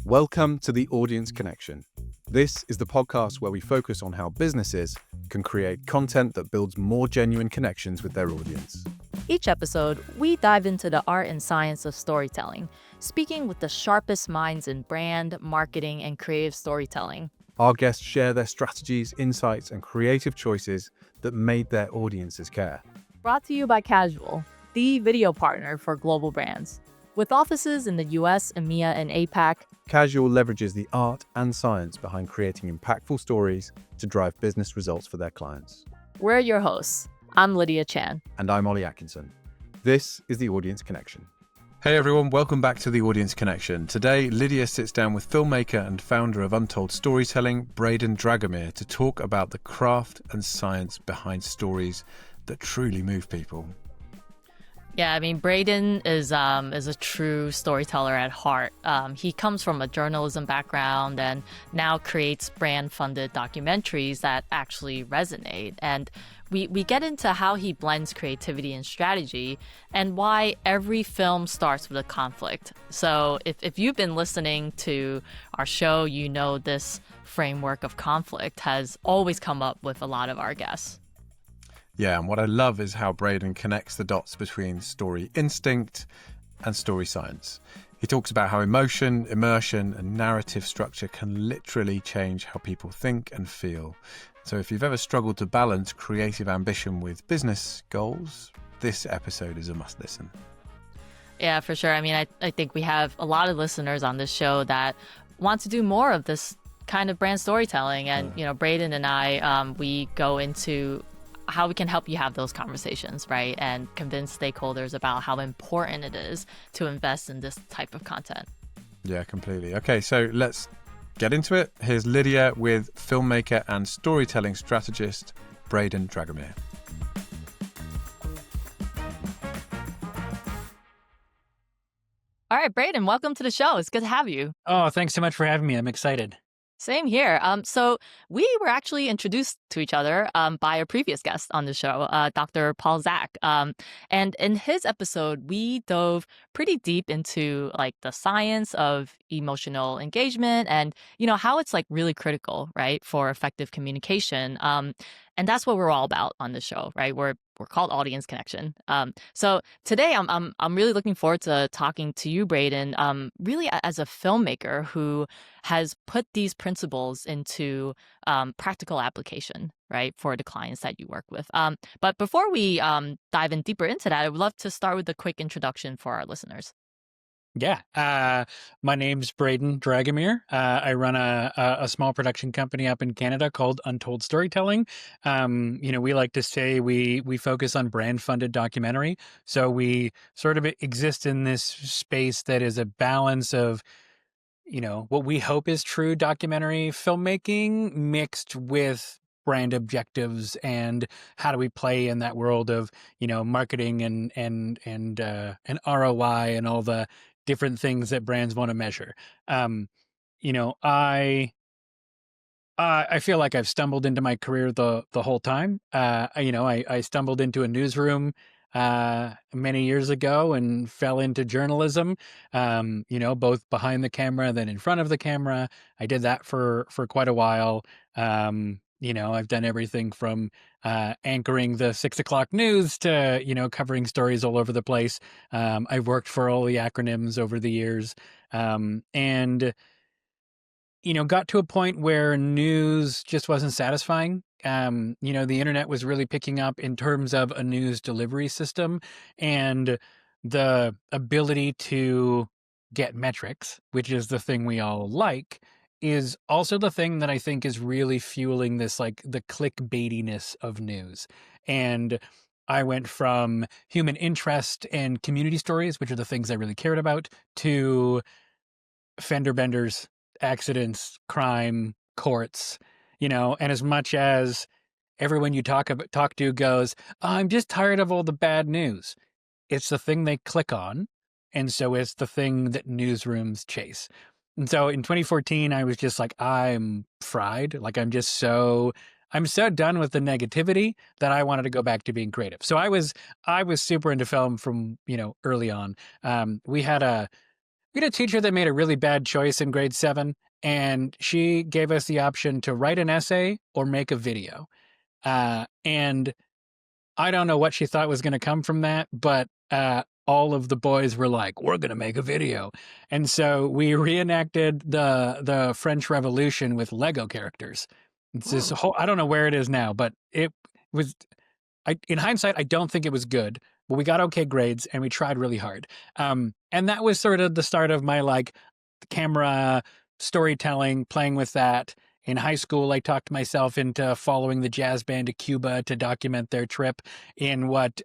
Welcome to The Audience Connection. This is the podcast where we focus on how businesses can create content that builds more genuine connections with their audience. Each episode, we dive into the art and science of storytelling, speaking with the sharpest minds in brand, marketing, and creative storytelling. Our guests share their strategies, insights, and creative choices that made their audiences care. Brought to you by Casual, the video partner for global brands. With offices in the US, EMEA, and APAC, Casual leverages the art and science behind creating impactful stories to drive business results for their clients. we're your hosts. I'm Lydia Chan. And I'm Ollie Atkinson. This is The Audience Connection. Hey everyone, welcome back to The Audience Connection. Today, Lydia sits down with filmmaker and founder of Untold Storytelling, Braden Dragomir, to talk about the craft and science behind stories that truly move people. Yeah, I mean, Braden is a true storyteller at heart. He comes from a journalism background and now creates brand-funded documentaries that actually resonate. And we get into how he blends creativity and strategy and why every film starts with a conflict. So if you've been listening to our show, you know this framework of conflict has always come up with a lot of our guests. Yeah, and what I love is how Braden connects the dots between story instinct and story science. He talks about how emotion, immersion, and narrative structure can literally change how people think and feel. So if you've ever struggled to balance creative ambition with business goals, this episode is a must listen. Yeah, for sure. I mean, I think we have a lot of listeners on this show that want to do more of this kind of brand storytelling. And, you know, Braden and I, we go into how we can help you have those conversations, right? And convince stakeholders about how important it is to invest in this type of content. Yeah, completely. Okay, so let's get into it. Here's Lydia with filmmaker and storytelling strategist, Braden Dragomir. All right, Braden, welcome to the show. It's good to have you. Oh, thanks so much for having me. I'm excited. Same here. So we were actually introduced to each other by a previous guest on the show, Dr. Paul Zak. And in his episode, we dove pretty deep into like the science of emotional engagement and, you know, how it's like really critical, right, for effective communication. And that's what we're all about on the show, right? We're called Audience Connection. So today I'm really looking forward to talking to you, Braden, really as a filmmaker who has put these principles into practical application, right, for the clients that you work with. But before we dive in deeper into that, I would love to start with a quick introduction for our listeners. Yeah. My name's Braden Dragomir. I run a small production company up in Canada called Untold Storytelling. We like to say we focus on brand-funded documentary. So we sort of exist in this space that is a balance of, you know, what we hope is true documentary filmmaking mixed with brand objectives and how do we play in that world of, you know, marketing and ROI and all the different things that brands want to measure. You know, I feel like I've stumbled into my career the whole time. I stumbled into a newsroom many years ago and fell into journalism, both behind the camera, then in front of the camera. I did that for quite a while. I've done everything from anchoring the 6 o'clock news to, covering stories all over the place. I've worked for all the acronyms over the years. And got to a point where news just wasn't satisfying. The internet was really picking up in terms of a news delivery system and the ability to get metrics, which is the thing we all like, is also the thing that I think is really fueling this, like the clickbaitiness of news. And I went from human interest and community stories, which are the things I really cared about, to fender benders, accidents, crime, courts, and as much as everyone you talk to goes, "Oh, I'm just tired of all the bad news," it's the thing they click on. And so it's the thing that newsrooms chase. And so in 2014, I was just like, I'm fried. Like, I'm so done with the negativity that I wanted to go back to being creative. So I was super into film from, early on. We had we had a teacher that made a really bad choice in grade 7, and she gave us the option to write an essay or make a video. And I don't know what she thought was going to come from that, but all of the boys were like, "We're going to make a video," and so we reenacted the French Revolution with Lego characters. It's this Oh, whole. I don't know where it is now, but it was. In hindsight, I don't think it was good, but we got okay grades and we tried really hard. And that was sort of the start of my like camera storytelling, playing with that. In high school, I talked myself into following the jazz band to Cuba to document their trip in what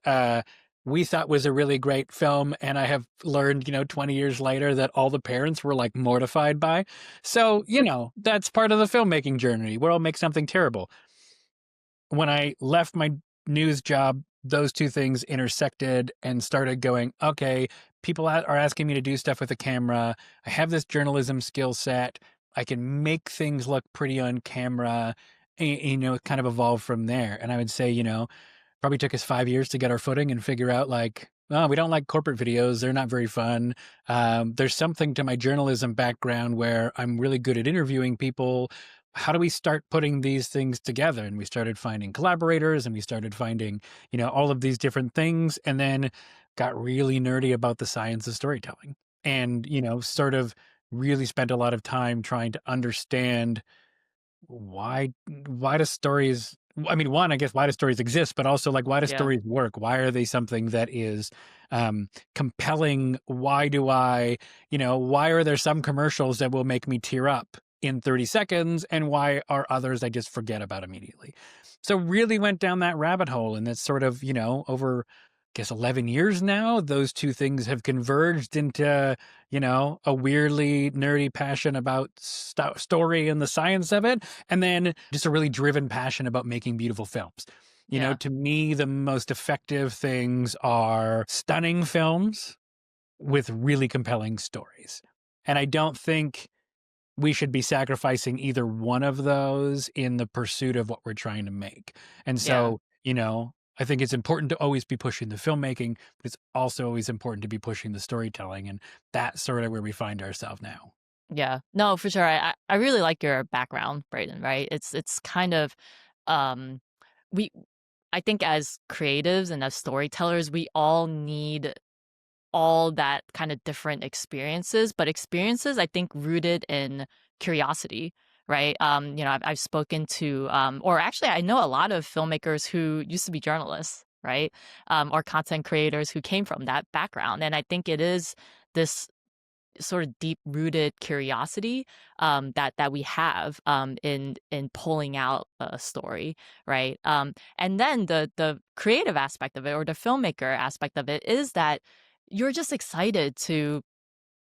we thought was a really great film. And I have learned, 20 years later that all the parents were like mortified by. So, that's part of the filmmaking journey. We'll make something terrible. When I left my news job, those two things intersected and started going, okay, people are asking me to do stuff with a camera. I have this journalism skill set. I can make things look pretty on camera. It kind of evolved from there. And I would say, probably took us 5 years to get our footing and figure out like, oh, we don't like corporate videos. They're not very fun. There's something to my journalism background where I'm really good at interviewing people. How do we start putting these things together? And we started finding collaborators and we started finding, all of these different things, and then got really nerdy about the science of storytelling and, sort of really spent a lot of time trying to understand why do stories, I mean, one, I guess, why do stories exist, but also like, why do Yeah. stories work? Why are they something that is compelling? Why are there some commercials that will make me tear up in 30 seconds, and why are others I just forget about immediately? So really went down that rabbit hole, and it's sort of, over I guess 11 years now, those two things have converged into, a weirdly nerdy passion about story and the science of it, and then just a really driven passion about making beautiful films. Yeah. To me, the most effective things are stunning films with really compelling stories. And I don't think we should be sacrificing either one of those in the pursuit of what we're trying to make. And Yeah. so, I think it's important to always be pushing the filmmaking, but it's also always important to be pushing the storytelling. And that's sort of where we find ourselves now. Yeah. No, for sure. I really like your background, Braden, right? It's kind of um we I think as creatives and as storytellers, we all need all that kind of different experiences, but experiences I think rooted in curiosity, right? I've spoken to, or actually, I know a lot of filmmakers who used to be journalists, right? Or content creators who came from that background, and I think it is this sort of deep rooted curiosity that we have in pulling out a story, right? And then the creative aspect of it, or the filmmaker aspect of it, is that you're just excited to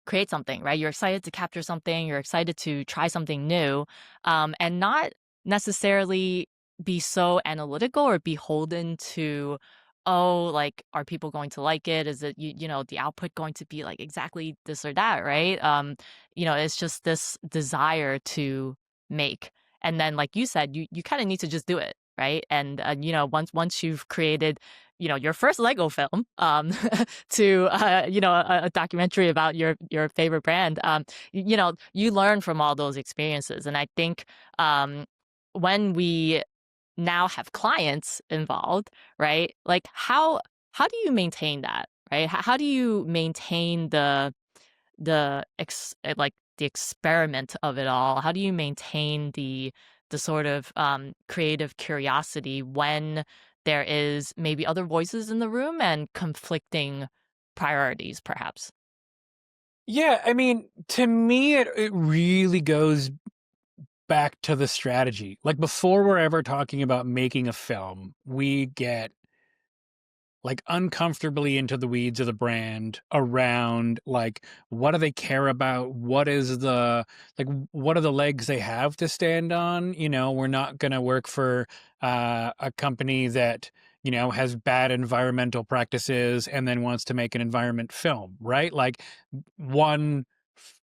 create something, right? You're excited to capture something, you're excited to try something new, and not necessarily be so analytical or beholden to, oh, like, are people going to like it? Is it, the output going to be like exactly this or that, right? It's just this desire to make. And then, like you said, you kind of need to just do it, right? And once you've created, your first Lego film, to a documentary about your favorite brand, you learn from all those experiences. And I think when we now have clients involved, right? Like how do you maintain that, right? How do you maintain like the experiment of it all? How do you maintain the sort of creative curiosity when there is maybe other voices in the room and conflicting priorities, perhaps? Yeah, I mean, to me, it really goes back to the strategy. Like before we're ever talking about making a film, we get like uncomfortably into the weeds of the brand around like what do they care about, what are the legs they have to stand on. We're not going to work for a company that has bad environmental practices and then wants to make an environment film, right? Like one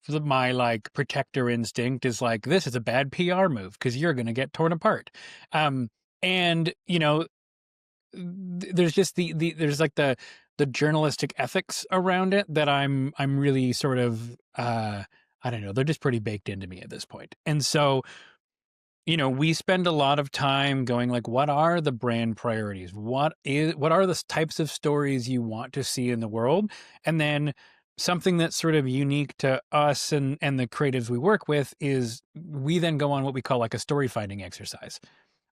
my like protector instinct is like, this is a bad PR move because you're going to get torn apart. And there's just there's like the journalistic ethics around it that I'm really sort of I don't know, they're just pretty baked into me at this point. And so, we spend a lot of time going like, what are the brand priorities? What are the types of stories you want to see in the world? And then something that's sort of unique to us and the creatives we work with is we then go on what we call like a story finding exercise,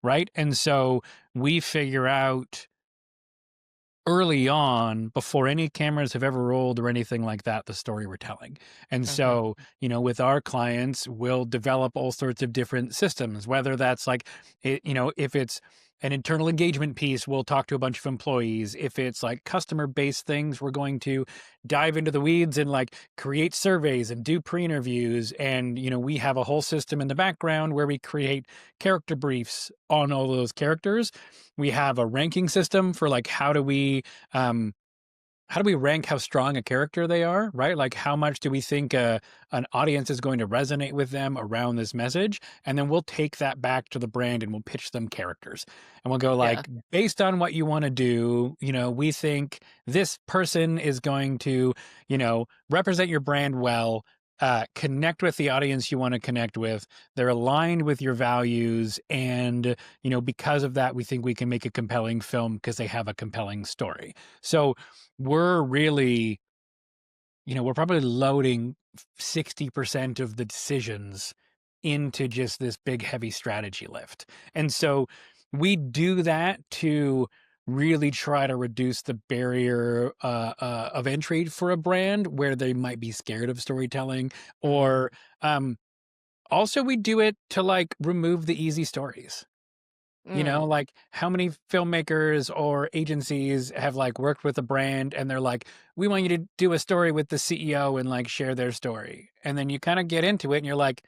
right? And so we figure out early on, before any cameras have ever rolled or anything like that, the story we're telling. And Mm-hmm. so, with our clients, we'll develop all sorts of different systems, whether that's like, if it's an internal engagement piece, we'll talk to a bunch of employees. If it's like customer based things, we're going to dive into the weeds and like create surveys and do pre interviews. And, we have a whole system in the background where we create character briefs on all those characters. We have a ranking system for like how do we rank how strong a character they are, right? Like how much do we think an audience is going to resonate with them around this message? And then we'll take that back to the brand and we'll pitch them characters. And we'll go Yeah. like, based on what you want to do, we think this person is going to, represent your brand well, connect with the audience you want to connect with. They're aligned with your values. And, because of that, we think we can make a compelling film because they have a compelling story. So we're really, we're probably loading 60% of the decisions into just this big, heavy strategy lift. And so we do that to really try to reduce the barrier of entry for a brand where they might be scared of storytelling, Mm-hmm. or also we do it to like remove the easy stories. Mm. Like how many filmmakers or agencies have like worked with a brand and they're like, we want you to do a story with the CEO and like share their story. And then you kind of get into it and you're like,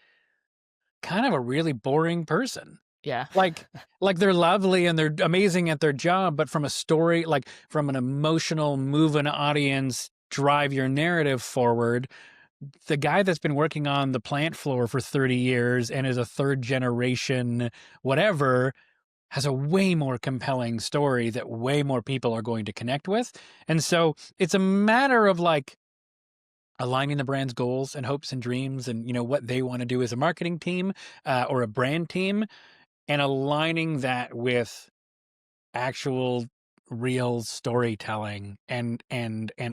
kind of a really boring person. Yeah. Like, like they're lovely and they're amazing at their job, but from a story, like from an emotional, move an audience, drive your narrative forward, the guy that's been working on the plant floor for 30 years and is a third generation, whatever, has a way more compelling story that way more people are going to connect with. And so it's a matter of like aligning the brand's goals and hopes and dreams and, what they want to do as a marketing team or a brand team, and aligning that with actual real storytelling and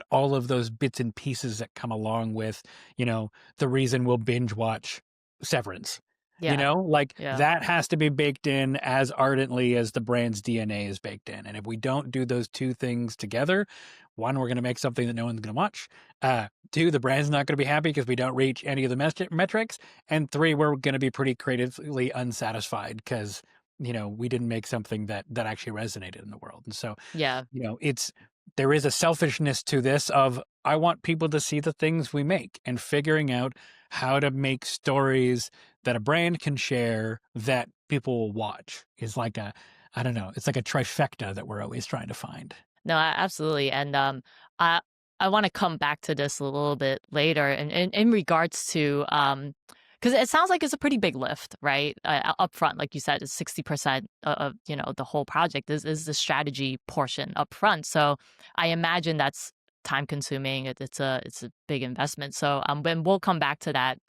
all of those bits and pieces that come along with, the reason we'll binge watch Severance. Yeah. Like Yeah. that has to be baked in as ardently as the brand's DNA is baked in. And if we don't do those two things together, one, we're going to make something that no one's going to watch. Two, the brand's not going to be happy because we don't reach any of the metrics. And three, we're going to be pretty creatively unsatisfied because we didn't make something that actually resonated in the world. And so, Yeah. there is a selfishness to this of I want people to see the things we make, and figuring out how to make stories that a brand can share that people will watch is like I don't know, it's like a trifecta that we're always trying to find. No, absolutely. And I want to come back to this a little bit later, and in regards to because it sounds like it's a pretty big lift, right? Up front, like you said, it's 60% of the whole project is the strategy portion up front. So I imagine that's time consuming. It's a big investment. So when we'll come back to that,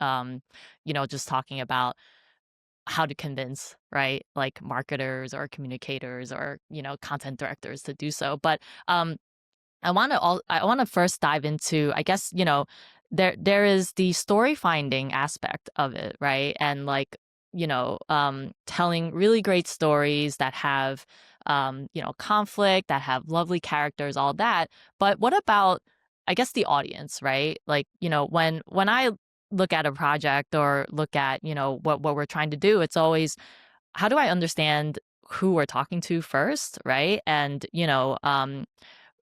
just talking about how to convince, right, like marketers or communicators or content directors to do so. But I want to first dive into, I guess, there is the story finding aspect of it, right? And like, telling really great stories that have conflict, that have lovely characters, all that. But what about, I guess, the audience, right? Like, when I look at a project or look at, what we're trying to do, it's always, how do I understand who we're talking to first, right? And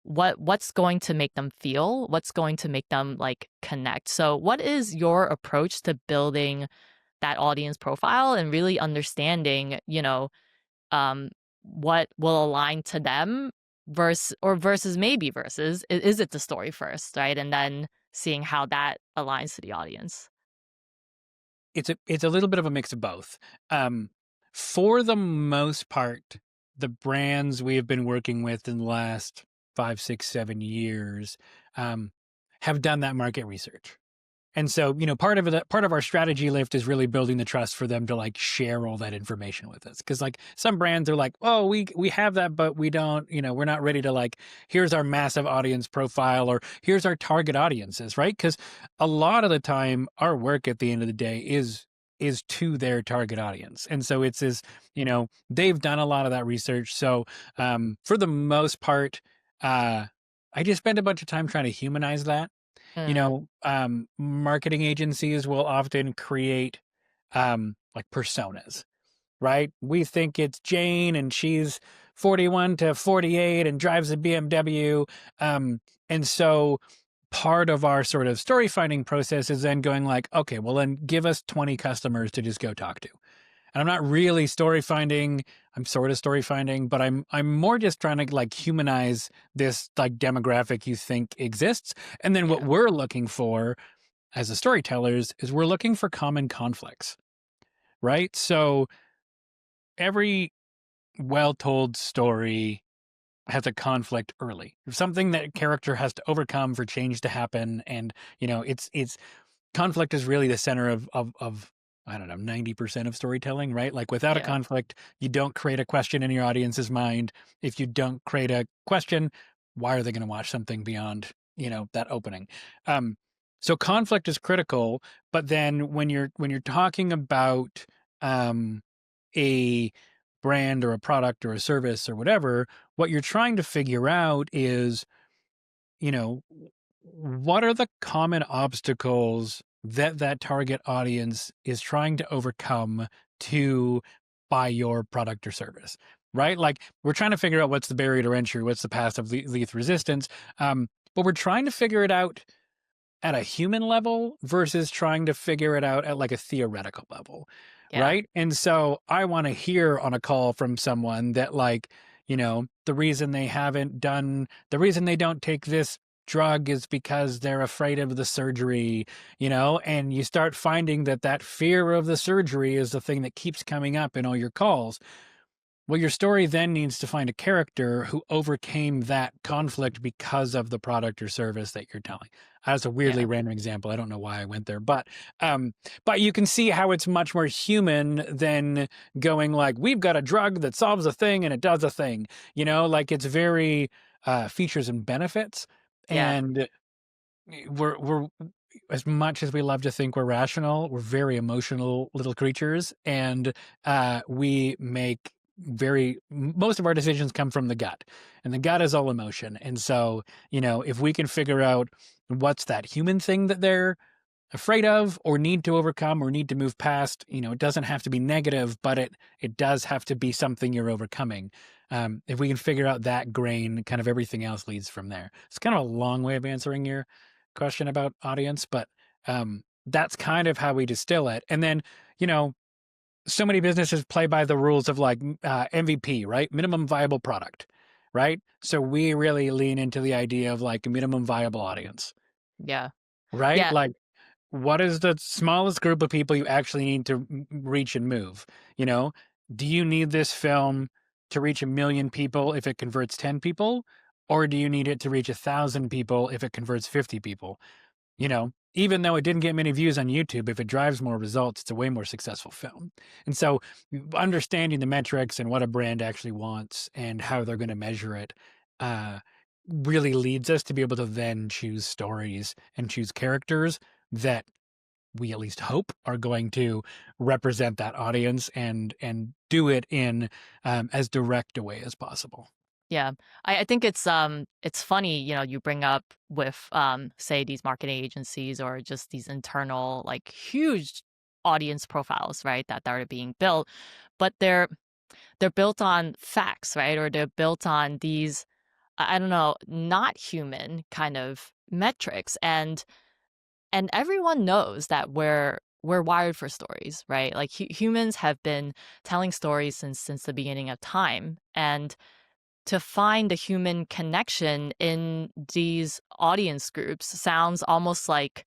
what's going to make them feel, what's going to make them like connect. So what is your approach to building that audience profile and really understanding um what will align to them versus maybe versus is it the story first, right? And then seeing how that aligns to the audience. It's a little bit of a mix of both. For the most part, the brands we have been working with in the last 5, 6, 7 years, have done that market research. And so, part of our strategy lift is really building the trust for them to like share all that information with us. Cause like some brands are like, oh, we have that, but we don't, we're not ready to like, here's our massive audience profile or here's our target audiences, right? Cause a lot of the time our work at the end of the day is to their target audience. And so it's they've done a lot of that research. So for the most part, I just spend a bunch of time trying to humanize that. Mm, Marketing agencies will often create like personas, right? We think it's Jane and she's 41 to 48 and drives a BMW. And so part of our sort of story finding process is then going like, okay, well then give us 20 customers to just go talk to. And I'm not really story finding. I'm sort of story finding, but I'm more just trying to like humanize this like demographic you think exists. And then what yeah. we're looking for as a storytellers is we're looking for common conflicts, right? So every well-told story has a conflict early. Something that character has to overcome for change to happen. And, it's conflict is really the center of I don't know, 90% of storytelling, right? Like without a Yeah. conflict, you don't create a question in your audience's mind. If you don't create a question, why are they going to watch something beyond, that opening? Um, so conflict is critical, but then when you're talking about a brand or a product or a service or whatever, what you're trying to figure out is, you know, what are the common obstacles that that target audience is trying to overcome to buy your product or service, right? Like we're trying to figure out what's the barrier to entry, what's the path of least resistance, but we're trying to figure it out at a human level versus trying to figure it out at like a theoretical level, Yeah. right? And so I want to hear on a call from someone that like, the reason they don't take this drug is because they're afraid of the surgery, and you start finding that fear of the surgery is the thing that keeps coming up in all your calls. Well, your story then needs to find a character who overcame that conflict because of the product or service that you're telling. That's a weirdly Yeah. random example. I don't know why I went there, but you can see how it's much more human than going like, we've got a drug that solves a thing and it does a thing. Like it's very features and benefits, Yeah. and we're as much as we love to think we're rational, we're very emotional little creatures, and we make most of our decisions come from the gut, and the gut is all emotion. And so, if we can figure out what's that human thing that they're afraid of or need to overcome or need to move past, it doesn't have to be negative, but it does have to be something you're overcoming. If we can figure out that grain, kind of everything else leads from there. It's kind of a long way of answering your question about audience, but that's kind of how we distill it. And then, you know, so many businesses play by the rules of like MVP, right? Minimum viable product, right? So we really lean into the idea of like a minimum viable audience, Yeah. right? Yeah. Like, what is the smallest group of people you actually need to reach and move? You know, do you need this film to reach 1 million people if it converts 10 people? Or do you need it to reach 1,000 people if it converts 50 people? Even though it didn't get many views on YouTube, if it drives more results, it's a way more successful film. And so understanding the metrics and what a brand actually wants and how they're going to measure it uh, really leads us to be able to then choose stories and choose characters that we at least hope are going to represent that audience and do it in as direct a way as possible. Yeah. I think it's funny, you bring up with say these marketing agencies or just these internal like huge audience profiles, right, that are being built, but they're built on facts, right? Or they're built on these I don't know, not human kind of metrics. And everyone knows that we're wired for stories, right? Like humans have been telling stories since the beginning of time. And to find a human connection in these audience groups sounds almost like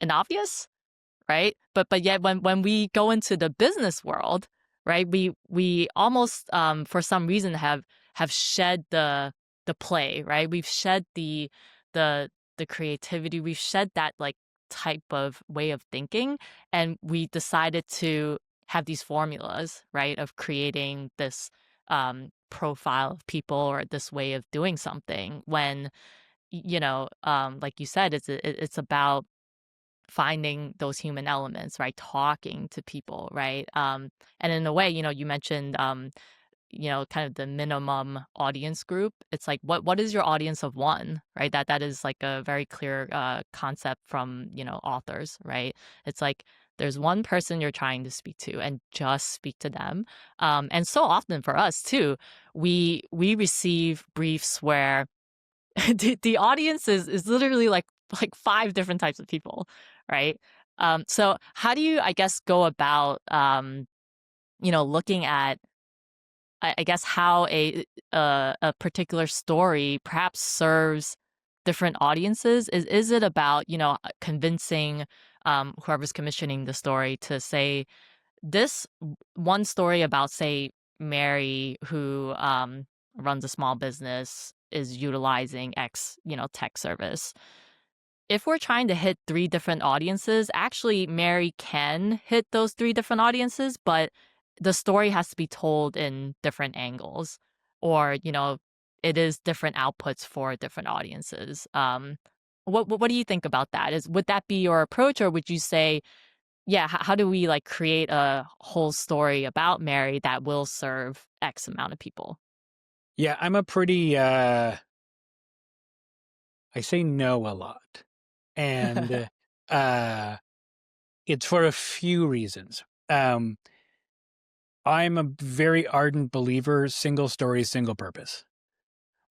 an obvious, right? But yet when we go into the business world, right, we almost for some reason have shed play, right? We've shed the the creativity, we've shed that like type of way of thinking, and we decided to have these formulas, right, of creating this profile of people or this way of doing something when like you said, it's about finding those human elements, right? Talking to people, right? And in a way, you mentioned, kind of the minimum audience group. It's like, what is your audience of one, right? That is like a very clear concept from authors, right? It's like there's one person you're trying to speak to, and just speak to them. And so often for us too, we receive briefs where the audience is literally like five different types of people, right? So how do you, I guess, go about looking at, I guess, how a particular story perhaps serves different audiences? Is it about convincing whoever's commissioning the story to say this one story about, say, Mary, who runs a small business, is utilizing X, tech service. If we're trying to hit three different audiences, actually, Mary can hit those three different audiences, but the story has to be told in different angles, or it is different outputs for different audiences. What do you think about that? Would that be your approach, or would you say, yeah, how do we like create a whole story about Mary that will serve X amount of people? Yeah, I'm a pretty I say no a lot. And uh it's for a few reasons. Um I'm a very ardent believer, single story, single purpose,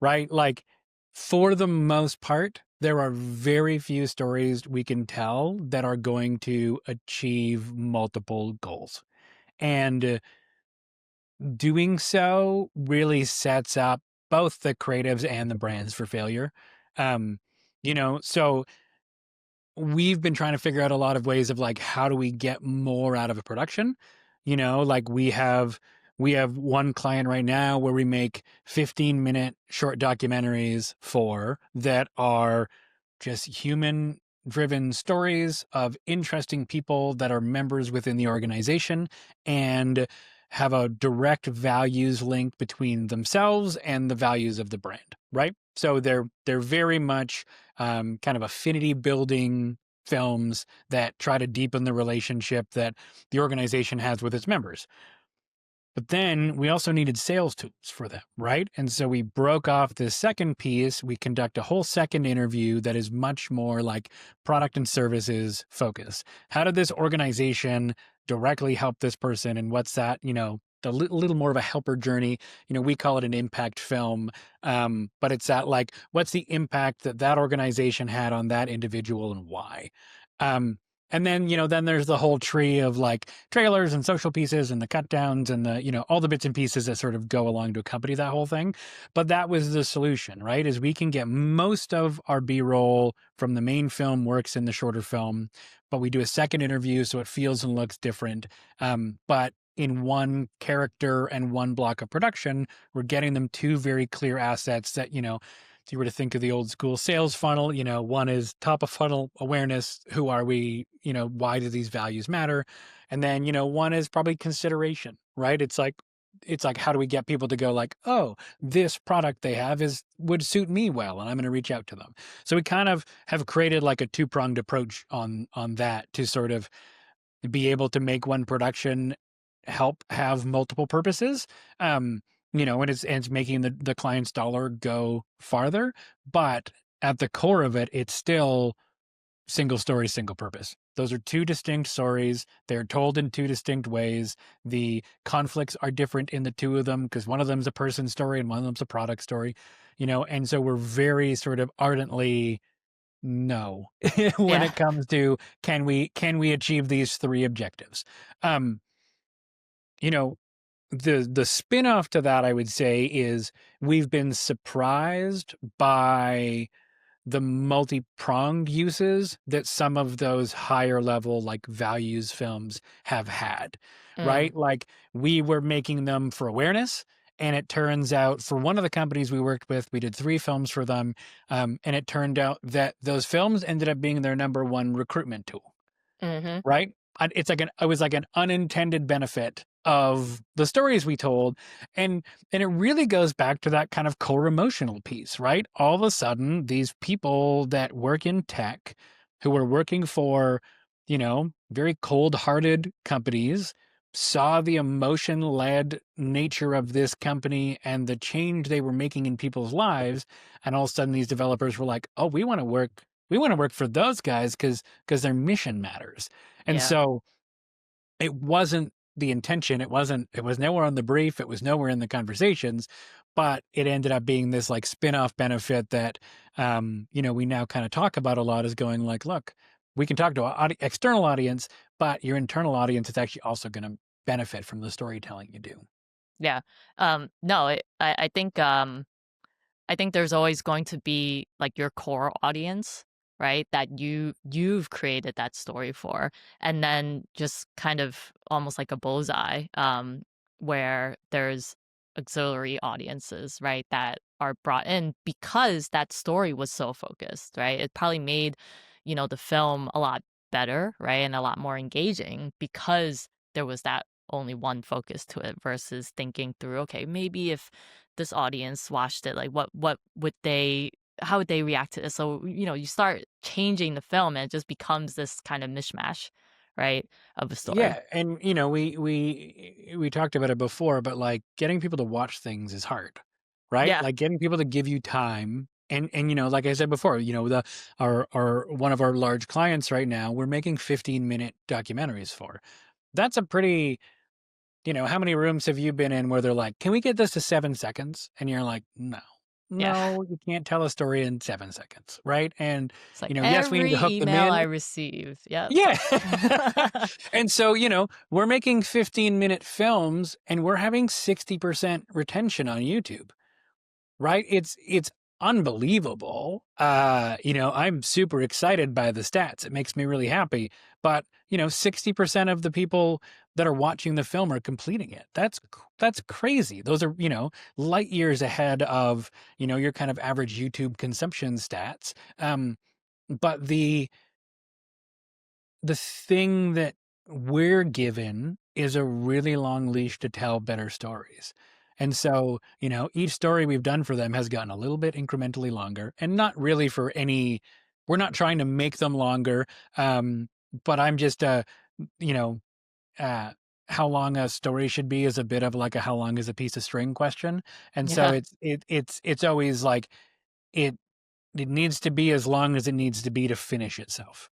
right? Like, for the most part, there are very few stories we can tell that are going to achieve multiple goals. And doing so really sets up both the creatives and the brands for failure. Um, so we've been trying to figure out a lot of ways of like, how do we get more out of a production? Like we have one client right now where we make 15-minute short documentaries for that are just human driven stories of interesting people that are members within the organization and have a direct values link between themselves and the values of the brand, right? So they're very much kind of affinity building films that try to deepen the relationship that the organization has with its members. But then we also needed sales tools for them, right? And so we broke off this second piece. We conduct a whole second interview that is much more like product and services focused. How did this organization directly help this person? And what's that, the little more of a helper journey. We call it an impact film, but it's that like, what's the impact that that organization had on that individual and why? Um, and then, then there's the whole tree of like trailers and social pieces and the cut downs and the, all the bits and pieces that sort of go along to accompany that whole thing. But that was the solution, right? Is we can get most of our B-roll from the main film works in the shorter film, but we do a second interview so it feels and looks different. But in one character and one block of production, we're getting them two very clear assets that, if you were to think of the old school sales funnel, one is top of funnel awareness. Who are we? Why do these values matter? And then, one is probably consideration, right? It's like, how do we get people to go like, oh, this product they have would suit me well, and I'm going to reach out to them. So we kind of have created like a two-pronged approach on that to sort of be able to make one production help have multiple purposes. And it's making the client's dollar go farther, but at the core of it, it's still single story, single purpose. Those are two distinct stories. They're told in two distinct ways. The conflicts are different in the two of them because one of them's a person story and one of them's a product story, and so we're very sort of ardently no when Yeah. it comes to can we achieve these three objectives. Um, you know, the spin-off to that, I would say, is we've been surprised by the multi-pronged uses that some of those higher level like values films have had, Mm. right? Like we were making them for awareness, And it turns out for one of the companies we worked with, we did 3 films for them. And it turned out that those films ended up being their number 1 recruitment tool. Hmm. Right? It was like an unintended benefit of the stories we told. And it really goes back to that kind of core emotional piece, right? All of a sudden, these people that work in tech who are working for, very cold-hearted companies saw the emotion-led nature of this company and the change they were making in people's lives. And all of a sudden these developers were like, oh, we want to work for those guys because their mission matters. And Yeah. so it wasn't the intention. It was nowhere on the brief. It was nowhere in the conversations, but it ended up being this like spin-off benefit that, we now kind of talk about a lot, is going like, look, we can talk to an external audience, but your internal audience is actually also going to benefit from the storytelling you do. Yeah. No, I think there's always going to be like your core audience, right? That you've created that story for. And then just kind of almost like a bullseye, where there's auxiliary audiences, right, that are brought in because that story was so focused, right? It probably made, the film a lot better, right? And a lot more engaging because there was that only one focus to it versus thinking through, okay, maybe if this audience watched it, like what would they how would they react to this? So, you start changing the film and it just becomes this kind of mishmash, right, of a story. Yeah, and we talked about it before, but like getting people to watch things is hard, right? Yeah. Like getting people to give you time, and like I said before, the our one of our large clients right now, we're making 15-minute documentaries for. That's a pretty, how many rooms have you been in where they're like, "Can we get this to 7 seconds?" And you're like, "No. Yeah. No, you can't tell a story in 7 seconds," right? And, It's like yes, we need to every hook them email I in. receive. Yep. Yeah. And so, we're making 15-minute films and we're having 60% retention on YouTube, right? It's unbelievable. I'm super excited by the stats. It makes me really happy. But, 60% of the people that are watching the film are completing it. That's crazy. Those are, light years ahead of, your kind of average YouTube consumption stats. But the thing that we're given is a really long leash to tell better stories. And so, each story we've done for them has gotten a little bit incrementally longer, and not really for any, we're not trying to make them longer. Um, but I'm just, you know, uh, how long a story should be is a bit of like a how long is a piece of string question. And so Yeah. it's always like it, it needs to be as long as it needs to be to finish itself.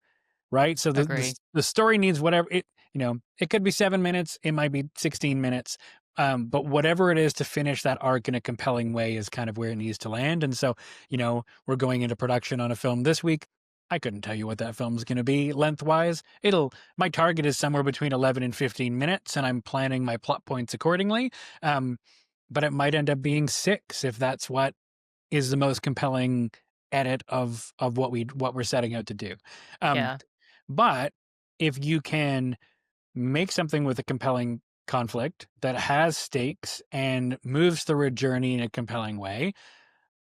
Right? So Agree. the story needs whatever it could be 7 minutes, it might be 16 minutes, but whatever it is to finish that arc in a compelling way is kind of where it needs to land. And so, we're going into production on a film this week. I couldn't tell you what that film's gonna be lengthwise. My target is somewhere between 11 and 15 minutes, and I'm planning my plot points accordingly. Um, but it might end up being 6 if that's what is the most compelling edit of what we're setting out to do. Um, Yeah. but if you can make something with a compelling conflict that has stakes and moves through a journey in a compelling way,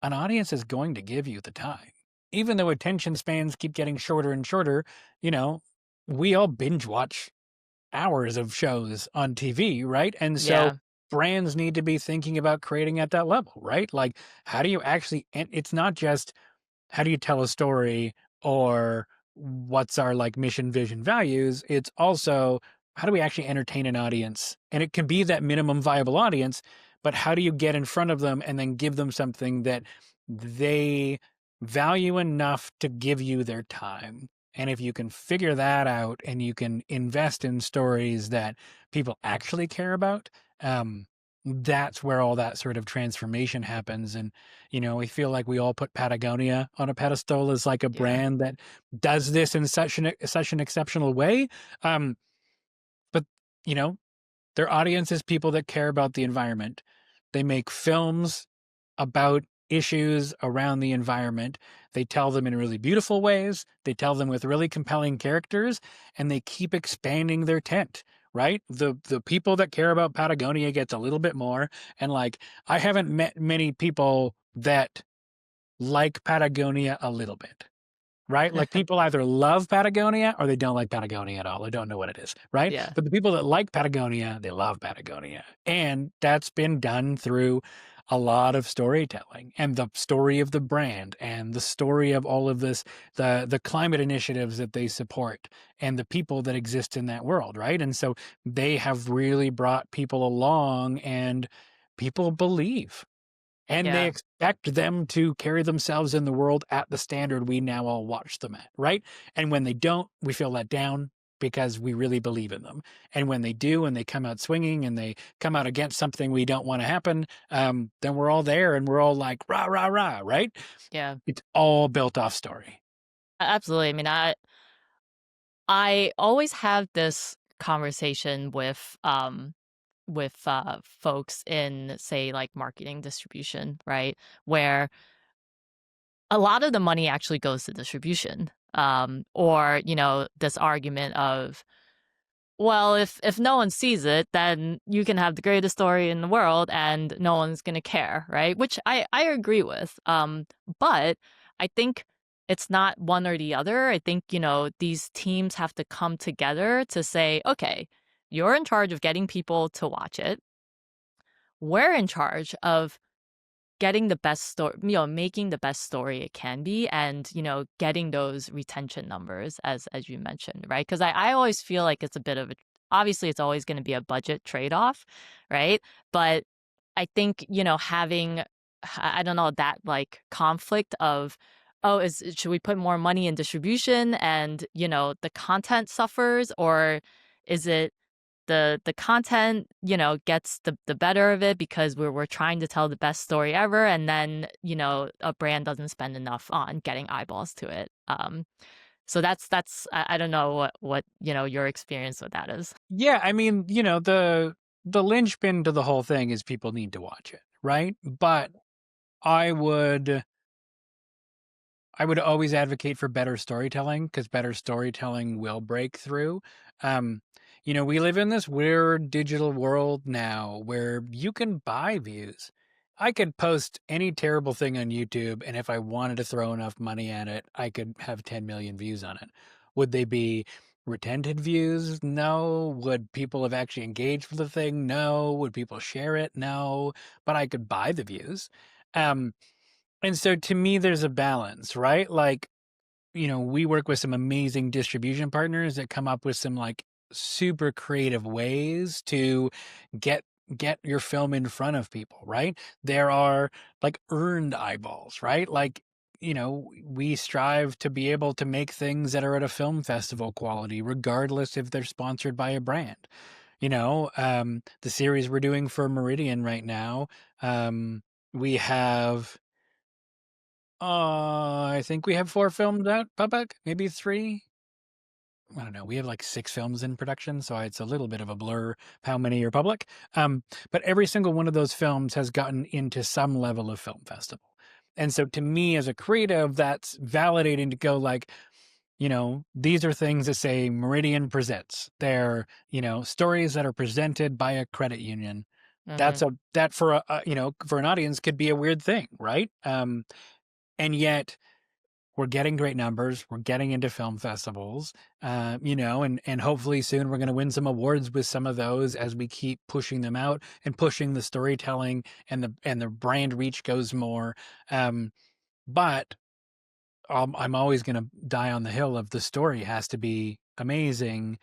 an audience is going to give you the time. Even though attention spans keep getting shorter and shorter, you know, we all binge watch hours of shows on TV, right? And so Yeah. brands need to be thinking about creating at that level, right? Like, how do you actually, and it's not just how do you tell a story or what's our like mission, vision, values? It's also how do we actually entertain an audience? And it can be that minimum viable audience, but how do you get in front of them and then give them something that they value enough to give you their time? And if you can figure that out and you can invest in stories that people actually care about, that's where all that sort of transformation happens. And we feel like we all put Patagonia on a pedestal as like a Yeah. brand that does this in such an exceptional way. Um, but you know, their audience is people that care about the environment. They make films about issues around the environment. They tell them in really beautiful ways. They tell them with really compelling characters, and they keep expanding their tent. right? The people that care about Patagonia gets a little bit more. And like, I haven't met many people that like Patagonia a little bit, right? Like people either love Patagonia or they don't like Patagonia at all. They don't know what it is, right? Yeah. But the people that like Patagonia, they love Patagonia. And that's been done through a lot of storytelling and the story of the brand and the story of all of this, the climate initiatives that they support and the people that exist in that world, right? And so they have really brought people along and people believe and they Yeah. expect them to carry themselves in the world at the standard we now all watch them at, right? And when they don't, we feel let down because we really believe in them. And when they do, and they come out swinging, and they come out against something we don't want to happen, then we're all there, and we're all like rah rah rah, right? Yeah. It's all built off story. Absolutely. I mean, I always have this conversation with folks in, say, like marketing distribution, right? Where a lot of the money actually goes to distribution. Or, this argument of, well, if no one sees it, then you can have the greatest story in the world and no one's gonna care, right? Which I agree with. But I think it's not one or the other. I think, these teams have to come together to say, okay, you're in charge of getting people to watch it. We're in charge of getting the best story, making the best story it can be, and getting those retention numbers as you mentioned, right? Because I always feel like it's a bit of a, obviously it's always going to be a budget trade-off, right? But I think having, I don't know, that like conflict of, oh, should we put more money in distribution and the content suffers, or is it the content, gets the better of it because we're trying to tell the best story ever, and then, a brand doesn't spend enough on getting eyeballs to it. So that's I don't know what your experience with that is. Yeah, I mean, the linchpin to the whole thing is people need to watch it, right? But I would I would always advocate for better storytelling because better storytelling will break through. Um, we live in this weird digital world now where you can buy views. I could post any terrible thing on YouTube, and if I wanted to throw enough money at it, I could have 10 million views on it. Would they be retentive views? No. Would people have actually engaged with the thing? No. Would people share it? No. But I could buy the views. Um, and so to me, there's a balance, right? Like, we work with some amazing distribution partners that come up with some like super creative ways to get get your film in front of people, right? There are like earned eyeballs, right? Like, we strive to be able to make things that are at a film festival quality, regardless if they're sponsored by a brand. The series we're doing for Meridian right now, we have I think we have 4 films out, public, maybe 3. I don't know. We have like 6 films in production, so it's a little bit of a blur how many are public. But every single one of those films has gotten into some level of film festival. And so to me as a creative, that's validating to go like, these are things that say Meridian presents. They're, stories that are presented by a credit union. Hmm. That for for an audience could be a weird thing, right? And yet we're getting great numbers. We're getting into film festivals, and hopefully soon we're going to win some awards with some of those as we keep pushing them out and pushing the storytelling and the brand reach goes more. But I'm always going to die on the hill of the story has to be amazing,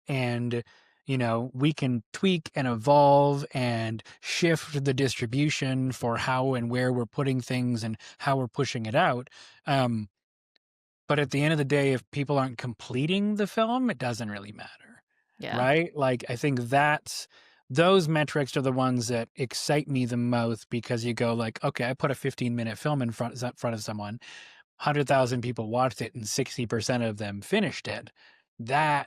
and we can tweak and evolve and shift the distribution for how and where we're putting things and how we're pushing it out. But at the end of the day, if people aren't completing the film, it doesn't really matter, Yeah. right? Like, I think those metrics are the ones that excite me the most because you go like, okay, I put a 15-minute film in front of someone, 100,000 people watched it, and 60% of them finished it. That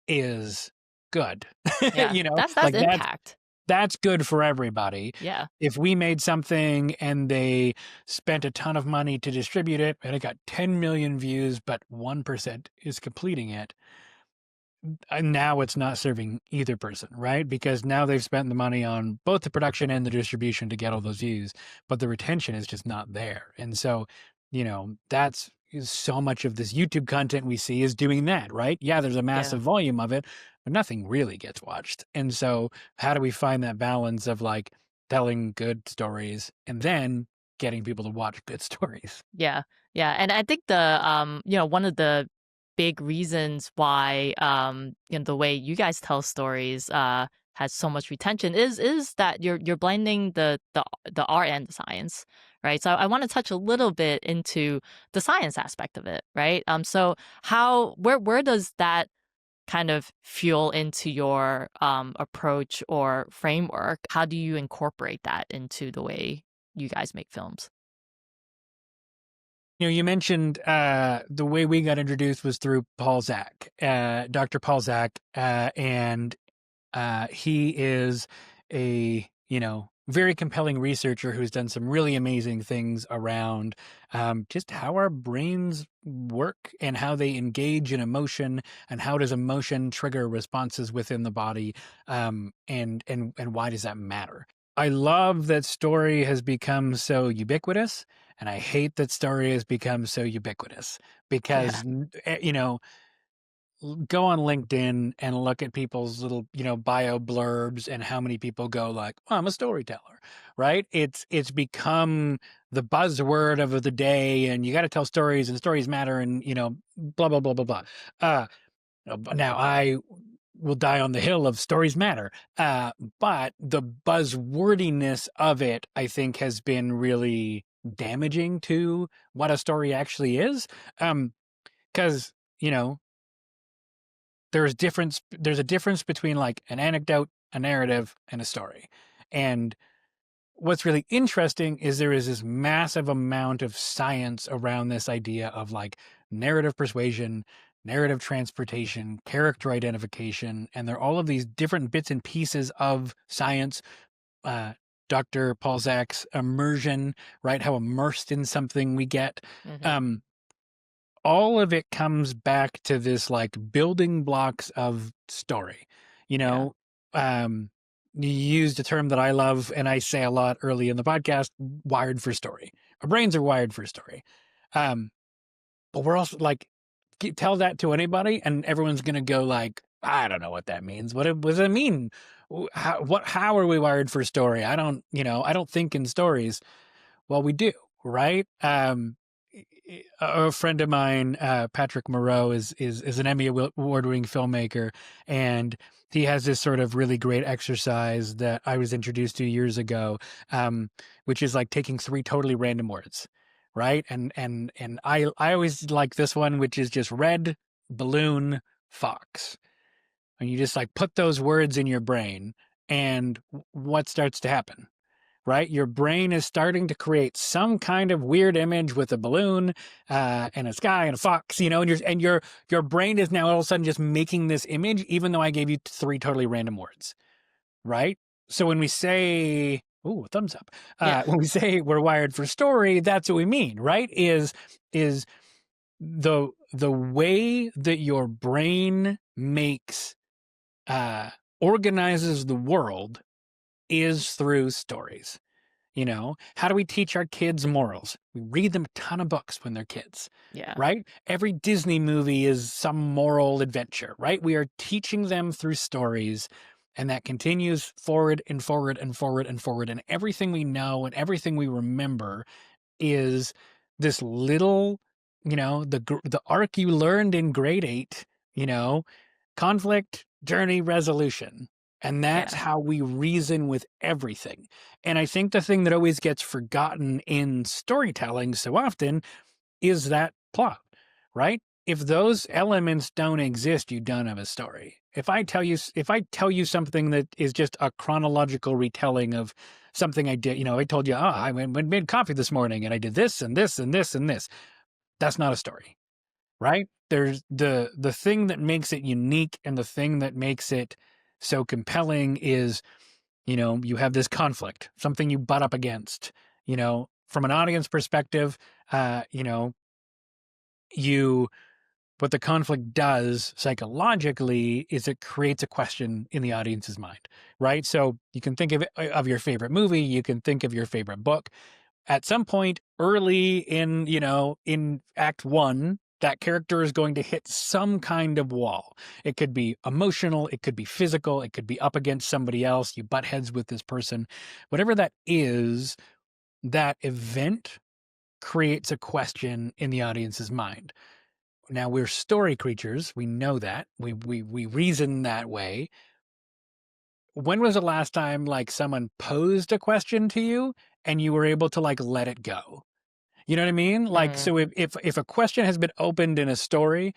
is good. Yeah. That's Like impact. that's good for everybody. Yeah. If we made something and they spent a ton of money to distribute it and it got 10 million views, but 1% is completing it, now it's not serving either person, right? Because now they've spent the money on both the production and the distribution to get all those views, but the retention is just not there. And so, that's so much of this YouTube content we see is doing that, right? Yeah, there's a Yeah. massive volume of it, but nothing really gets watched. And so, how do we find that balance of like telling good stories and then getting people to watch good stories? Yeah. Yeah. And I think one of the big reasons why the way you guys tell stories has so much retention is that you're blending the art and the science, right? So I want to touch a little bit into the science aspect of it, right? So where does that kind of fuel into your approach or framework? How do you incorporate that into the way you guys make films? You mentioned the way we got introduced was through Paul Zak, Dr. Paul Zak, and he is a very compelling researcher who's done some really amazing things around just how our brains work and how they engage in emotion and how does emotion trigger responses within the body, and why does that matter? I love that story has become so ubiquitous, and I hate that story has become so ubiquitous Yeah. because go on LinkedIn and look at people's little, bio blurbs and how many people go like, well, I'm a storyteller, right? It's become the buzzword of the day, and you got to tell stories, and stories matter, and blah blah blah blah blah. Uh, but now I will die on the hill of stories matter. But the buzzwordiness of it, I think, has been really damaging to what a story actually is. Because there's a difference between like an anecdote, a narrative, and a story. And what's really interesting is there is this massive amount of science around this idea of like narrative persuasion, narrative transportation, character identification, and there are all of these different bits and pieces of science. uh, Dr. Paul Zak's immersion, right? How immersed in something we get. Hmm. um, all of it comes back to this like building blocks of story. You Yeah. know, you used a term that I love and I say a lot early in the podcast, wired for story. Our brains are wired for story. Um, but we're also like, tell that to anybody and everyone's going to go like, I don't know what that means. What does it mean? How are we wired for story? I don't think in stories. Well, we do, right? A friend of mine, Patrick Moreau, is an Emmy award-winning filmmaker, and he has this sort of really great exercise that I was introduced to years ago, which is like taking three totally random words, right? And I always like this one, which is just red, balloon, fox, and you just like put those words in your brain, and what starts to happen? Right? Your brain is starting to create some kind of weird image with a balloon, and a sky and a fox, and your brain is now all of a sudden just making this image, even though I gave you three totally random words, right? So when we say, ooh, thumbs up, Yeah. when we say we're wired for story, that's what we mean, right? Is the way that your brain makes organizes the world is through stories. How do we teach our kids morals? We read them a ton of books when they're kids, Yeah. right? Every Disney movie is some moral adventure, right? We are teaching them through stories, and that continues forward and forward and forward and forward. And everything we know and everything we remember is this little, the arc you learned in grade 8, you know, conflict, journey, resolution. And that's Yeah. how we reason with everything. And I think the thing that always gets forgotten in storytelling so often is that plot, right? If those elements don't exist, you don't have a story. If I tell you something that is just a chronological retelling of something I did, I told you, I made coffee this morning and I did this and this and this and this. That's not a story, right? There's the thing that makes it unique and the thing that makes it so compelling is, you have this conflict, something you butt up against, from an audience perspective, you what the conflict does psychologically is it creates a question in the audience's mind, right? So you can think of your favorite movie, you can think of your favorite book. At some point early in, in act one, that character is going to hit some kind of wall. It could be emotional, it could be physical, it could be up against somebody else, you butt heads with this person. Whatever that is, that event creates a question in the audience's mind. Now, we're story creatures. We know that. We reason that way. When was the last time like someone posed a question to you and you were able to like let it go? You know what I mean? Like, Mm. so if a question has been opened in a story,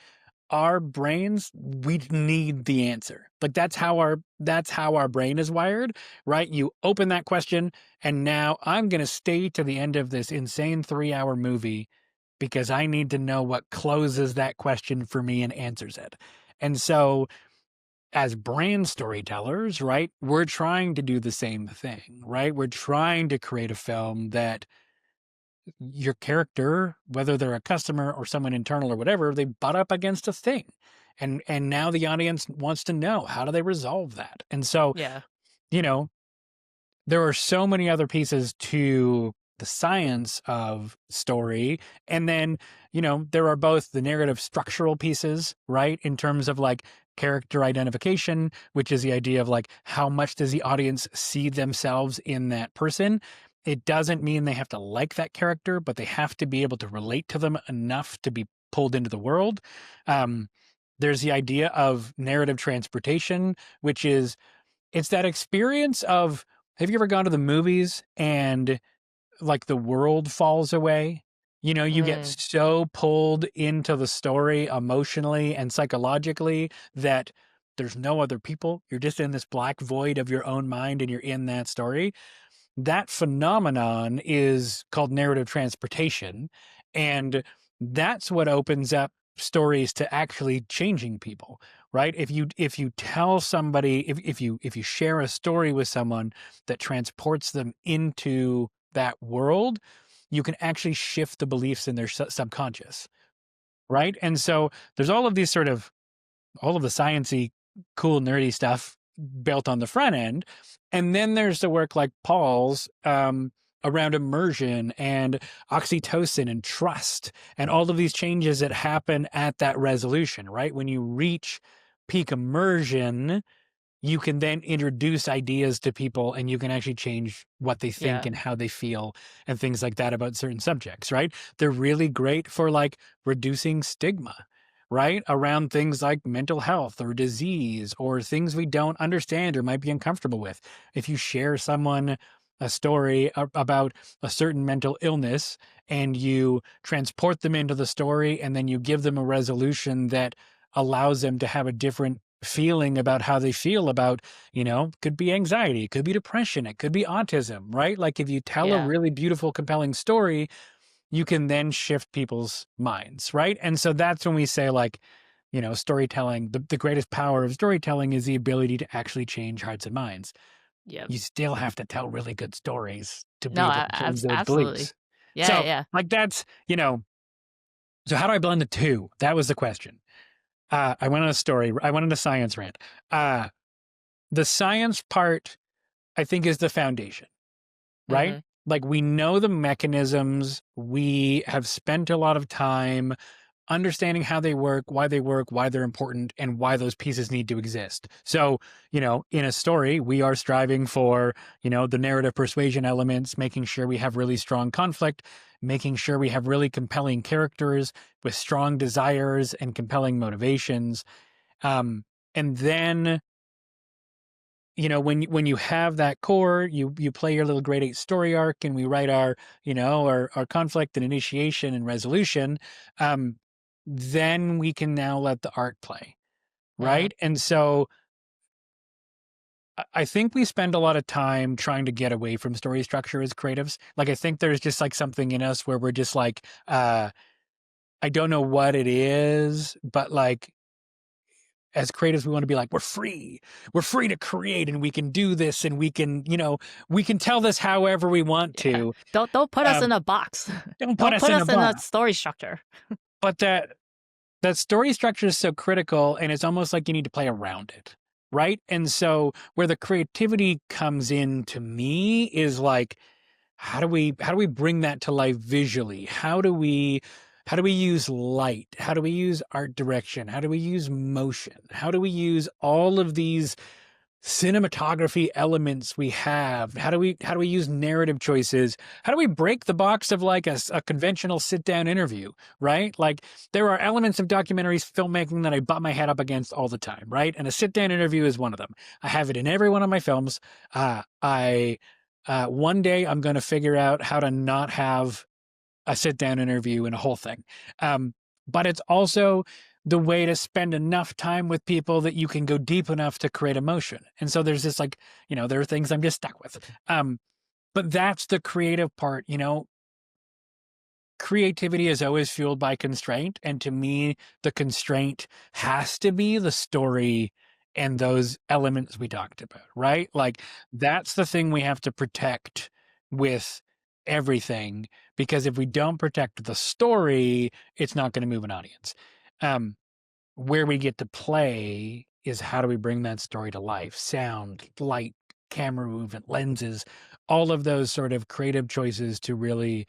our brains, we need the answer. Like that's how our brain is wired, right? You open that question and now I'm going to stay to the end of this insane 3-hour movie because I need to know what closes that question for me and answers it. And so as brand storytellers, right, we're trying to do the same thing, right? We're trying to create a film that your character, whether they're a customer or someone internal or whatever, they butt up against a thing. And now the audience wants to know, how do they resolve that? And so, Yeah. you know, there are so many other pieces to the science of story. And then, there are both the narrative structural pieces, right? In terms of like character identification, which is the idea of like, how much does the audience see themselves in that person? It doesn't mean they have to like that character, but they have to be able to relate to them enough to be pulled into the world. There's the idea of narrative transportation, which is it's that experience of, have you ever gone to the movies and like the world falls away? You get Mm. so pulled into the story emotionally and psychologically that there's no other people. You're just in this black void of your own mind and you're in that story. That phenomenon is called narrative transportation. And that's what opens up stories to actually changing people, right? If you tell somebody, if you share a story with someone that transports them into that world, you can actually shift the beliefs in their subconscious, right? And so there's all of these sort of all of the sciencey, cool, nerdy stuff built on the front end. And then there's the work like Paul's around immersion and oxytocin and trust and all of these changes that happen at that resolution, right? When you reach peak immersion, you can then introduce ideas to people and you can actually change what they think Yeah. and how they feel and things like that about certain subjects, right? They're really great for like reducing stigma, right? Around things like mental health or disease or things we don't understand or might be uncomfortable with. If you share someone a story about a certain mental illness and you transport them into the story and then you give them a resolution that allows them to have a different feeling about how they feel about, could be anxiety, it could be depression, it could be autism, right? Like if you tell a Yeah. really beautiful, compelling story, you can then shift people's minds, right? And so that's when we say like, storytelling, the greatest power of storytelling is the ability to actually change hearts and minds. Yeah. You still have to tell really good stories to be No, able to change those absolutely. beliefs. Yeah. So Yeah. like that's, so how do I blend the two? That was the question. I went on a story. I went on a science rant. The science part, I think, is the foundation, right? Mm-hmm. Like we know the mechanisms. We have spent a lot of time understanding how they work, why they're important, and why those pieces need to exist. So, in a story, we are striving for, the narrative persuasion elements, making sure we have really strong conflict, making sure we have really compelling characters with strong desires and compelling motivations. And then, when you have that core, you play your little grade 8 story arc and we write our conflict and initiation and resolution. Then we can now let the art play, Mm-hmm. right? And so I think we spend a lot of time trying to get away from story structure as creatives. Like I think there's just like something in us where we're just like, I don't know what it is, but like as creatives, we want to be like, we're free. We're free to create and we can do this and we can tell this however we want Yeah. to. Don't put us in Um, a box. don't put Don't us put in a us in a box. story structure. But that story structure is so critical, and it's almost like you need to play around it, right? And so where the creativity comes in to me is like, how do we bring that to life visually? How do we use light? How do we use art direction? How do we use motion? How do we use all of these cinematography elements we have? How do we use narrative choices? How do we break the box of like a conventional sit down interview, right? Like there are elements of documentaries filmmaking that I butt my head up against all the time, right? And a sit down interview is one of them. I have it in every one of my films. I one day I'm going to figure out how to not have a sit down interview and a whole thing. But it's also the way to spend enough time with people that you can go deep enough to create emotion. And so there's this like, there are things I'm just stuck with. But that's the creative part, creativity is always fueled by constraint. And to me, the constraint has to be the story and those elements we talked about, right? Like that's the thing we have to protect with everything, because if we don't protect the story, it's not going to move an audience. Where we get to play is how do we bring that story to life? Sound, light, camera movement, lenses, all of those sort of creative choices to really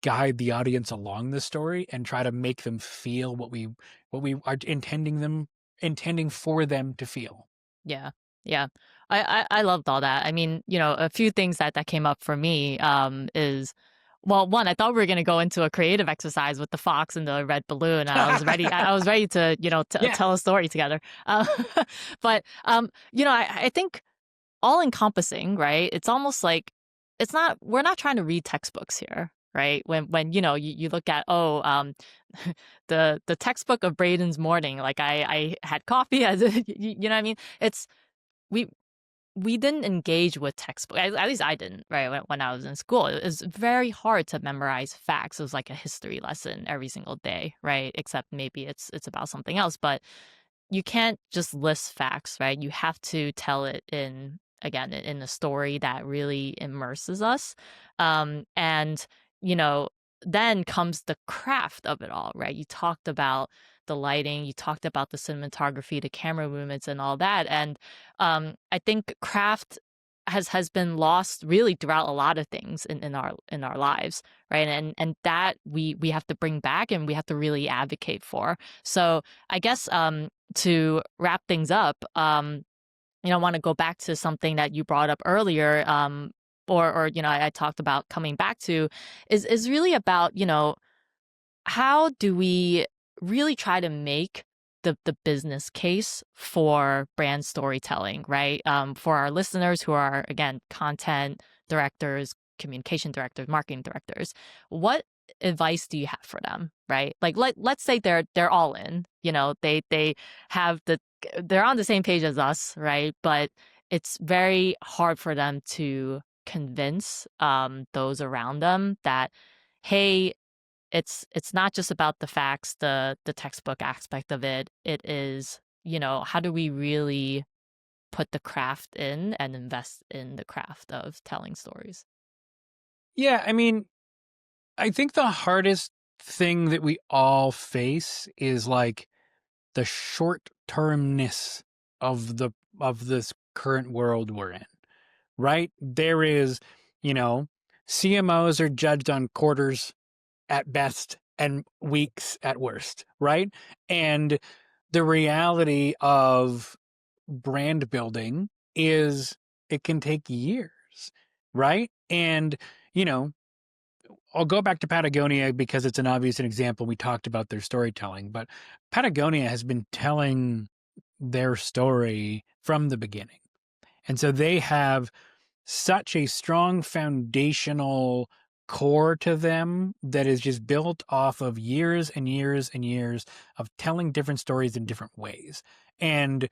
guide the audience along the story and try to make them feel what we are intending for them to feel. Yeah. Yeah. I loved all that. I mean, a few things that came up for me is, well, one, I thought we were going to go into a creative exercise with the fox and the red balloon. I was ready to, Yeah. tell a story together. But, I think all encompassing, right? It's almost like we're not trying to read textbooks here. Right. When you look at, the textbook of Braden's morning, like I had coffee as you know what I mean? It's we we didn't engage with textbook. At least I didn't, right? When I was in school, it was very hard to memorize facts. It was like a history lesson every single day, right? Except maybe it's about something else, but you can't just list facts, right? You have to tell it in a story that really immerses us. And, you know, then comes the craft of it all, right? You talked about the lighting, you talked about the cinematography, the camera movements and all that. And I think craft has been lost really throughout a lot of things in our lives, right? And that we have to bring back and we have to really advocate for. So I guess to wrap things up, I want to go back to something that you brought up earlier, or I talked about coming back to, is really about how do we really try to make the business case for brand storytelling, right? For our listeners who are, again, content directors, communication directors, marketing directors, what advice do you have for them, right? Like let's say they're all in, they have they're on the same page as us, right? But it's very hard for them to convince those around them that, hey, it's not just about the facts, the textbook aspect of it. It is, how do we really put the craft in and invest in the craft of telling stories? Yeah, I mean, I think the hardest thing that we all face is like the short termness of this current world we're in, right? There is, you know, CMOs are judged on quarters at best and weeks at worst, right? And the reality of brand building is it can take years, right? And, you know, I'll go back to Patagonia because it's an obvious example. We talked about their storytelling, but Patagonia has been telling their story from the beginning. And so they have such a strong foundational core to them that is just built off of years and years and years of telling different stories in different ways. And,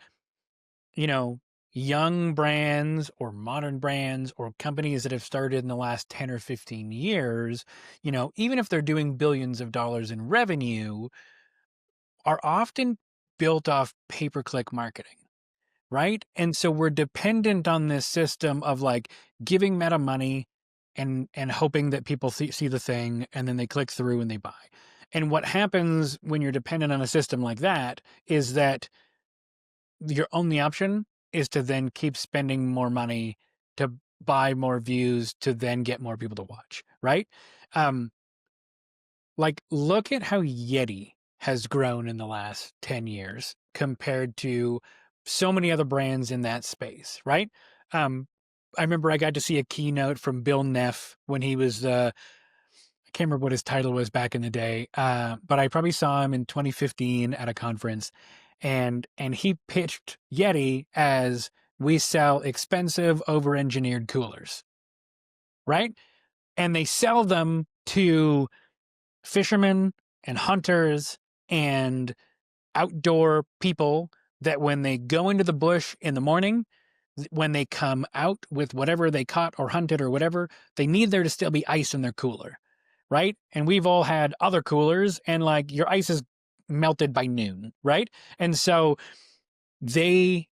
you know, young brands or modern brands or companies that have started in the last 10 or 15 years, even if they're doing billions of dollars in revenue, are often built off pay-per-click marketing. Right? And so we're dependent on this system of like giving Meta money and hoping that people see the thing and then they click through and they buy. And what happens when you're dependent on a system like that is that your only option is to then keep spending more money to buy more views to then get more people to watch, right? Um, like, look at how Yeti has grown in the last 10 years compared to so many other brands in that space, right? Um, I remember I got to see a keynote from Bill Neff when he was I can't remember what his title was back in the day, but I probably saw him in 2015 at a conference, and he pitched Yeti as we sell expensive, over-engineered coolers, right? And they sell them to fishermen and hunters and outdoor people that when they go into the bush in the morning, when they come out with whatever they caught or hunted or whatever, they need there to still be ice in their cooler, right? And we've all had other coolers, and like your ice is melted by noon, right? And so they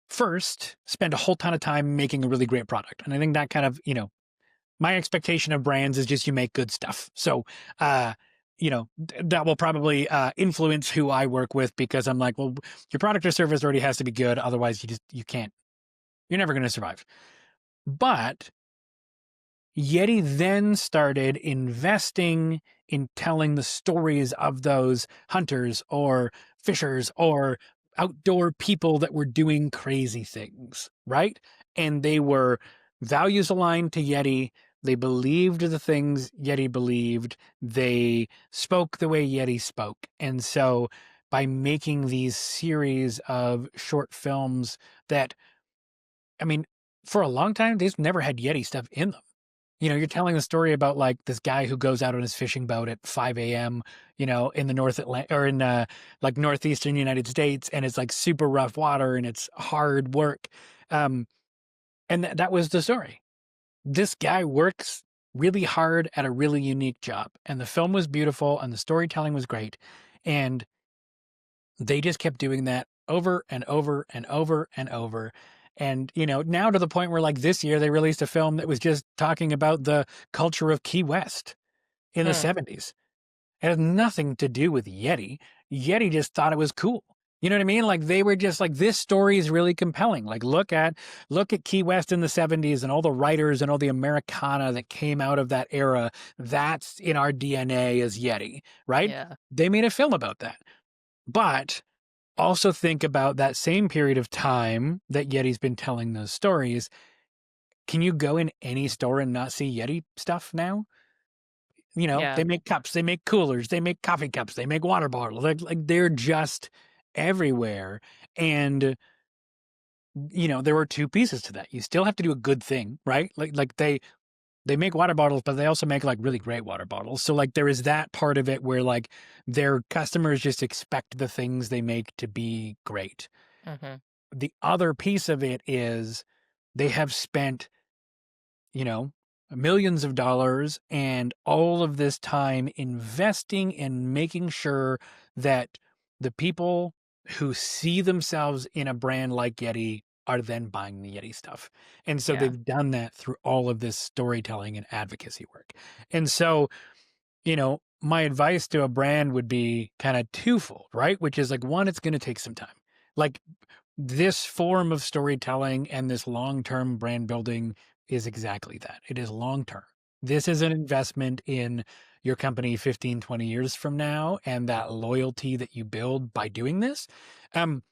first spend a whole ton of time making a really great product. And I think that kind of, my expectation of brands is just you make good stuff. So, that will probably influence who I work with, because I'm like, well, your product or service already has to be good. Otherwise, you can't, you're never going to survive. But Yeti then started investing in telling the stories of those hunters or fishers or outdoor people that were doing crazy things, right? And they were values aligned to Yeti. They believed the things Yeti believed. They spoke the way Yeti spoke. And so by making these series of short films that, I mean, for a long time, they've never had Yeti stuff in them. You're telling the story about like this guy who goes out on his fishing boat at 5 a.m., in the North Atlantic or in like northeastern United States, and it's like super rough water and it's hard work. And that was the story. This guy works really hard at a really unique job, and the film was beautiful and the storytelling was great. And they just kept doing that over and over and over and over. And, now to the point where like this year they released a film that was just talking about the culture of Key West in the Mm. 70s. It has nothing to do with Yeti. Yeti just thought it was cool. You know what I mean? Like they were just like, this story is really compelling. Like look at Key West in the 70s and all the writers and all the Americana that came out of that era. That's in our DNA as Yeti, right? Yeah. They made a film about that. But also think about that same period of time that Yeti's been telling those stories. Can you go in any store and not see Yeti stuff now? Yeah. They make cups, they make coolers, they make coffee cups, they make water bottles. Like they're just everywhere. And there were two pieces to that. You still have to do a good thing, right? Like they make water bottles, but they also make like really great water bottles. So like there is that part of it where like their customers just expect the things they make to be great. Hmm. The other piece of it is they have spent, you know, millions of dollars and all of this time investing in making sure that the people who see themselves in a brand like Yeti are then buying the Yeti stuff. And so Yeah. they've done that through all of this storytelling and advocacy work. And so, my advice to a brand would be kind of twofold, right? Which is like, one, it's going to take some time. Like this form of storytelling and this long-term brand building is exactly that. It is long-term. This is an investment in your company 15, 20 years from now, and that loyalty that you build by doing this. Um,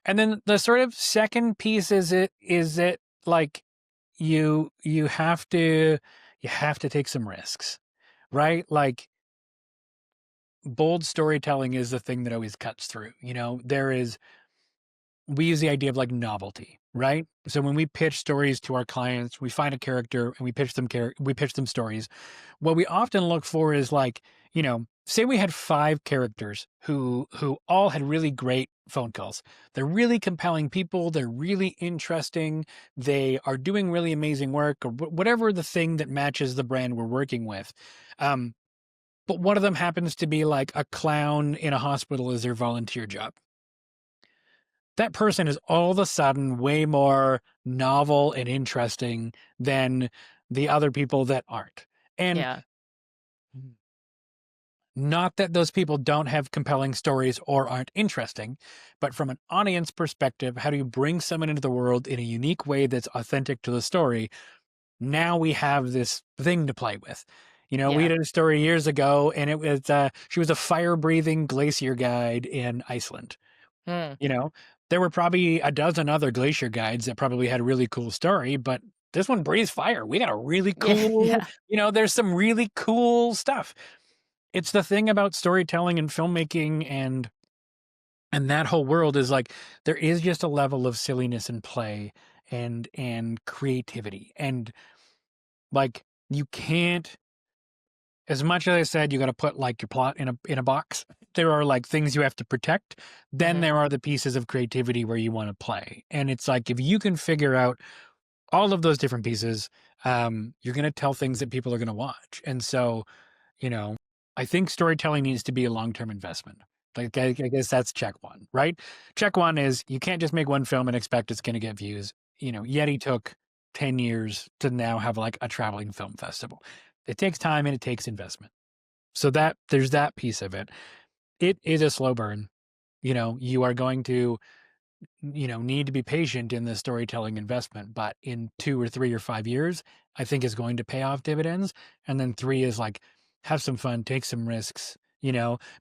and then the sort of second piece is it like you have to take some risks, right? Like bold storytelling is the thing that always cuts through. We use the idea of like novelty, right? So when we pitch stories to our clients, we find a character and we pitch them stories. What we often look for is like, say we had 5 characters who all had really great phone calls. They're really compelling people, they're really interesting, they are doing really amazing work, or whatever the thing that matches the brand we're working with. Um, but one of them happens to be like a clown in a hospital as their volunteer job. That person is all of a sudden way more novel and interesting than the other people that aren't. And Yeah. Not that those people don't have compelling stories or aren't interesting, but from an audience perspective, how do you bring someone into the world in a unique way that's authentic to the story? Now we have this thing to play with. We Yeah. did a story years ago, and it was she was a fire-breathing glacier guide in Iceland. Hmm. You know, there were probably a dozen other glacier guides that probably had a really cool story, but this one breathes fire. We got a really Yeah. cool, Yeah. there's some really cool stuff. It's the thing about storytelling and filmmaking and that whole world is like there is just a level of silliness and play and creativity. And like you can't, as much as I said you got to put like your plot in a box, there are like things you have to protect. Then Hmm. there are the pieces of creativity where you want to play. And it's like if you can figure out all of those different pieces, you're going to tell things that people are going to watch. And so, you know, I think storytelling needs to be a long-term investment. Like, I guess that's check one, right? Check one is you can't just make one film and expect it's going to get views. Yeti took 10 years to now have like a traveling film festival. It takes time and it takes investment. So that there's that piece of it. It is a slow burn. You are going to need to be patient in the storytelling investment, but in 2 or 3 or 5 years, I think is going to pay off dividends. And then 3 is like, have some fun, take some risks.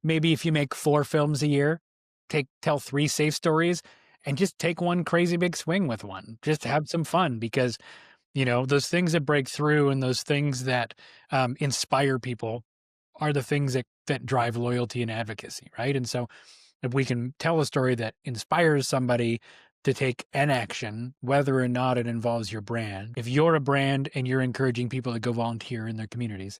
Maybe if you make 4 films a year, tell 3 safe stories and just take one crazy big swing with one. Just have some fun because, those things that break through and those things that inspire people are the things that drive loyalty and advocacy, right? And so if we can tell a story that inspires somebody to take an action, whether or not it involves your brand, if you're a brand and you're encouraging people to go volunteer in their communities,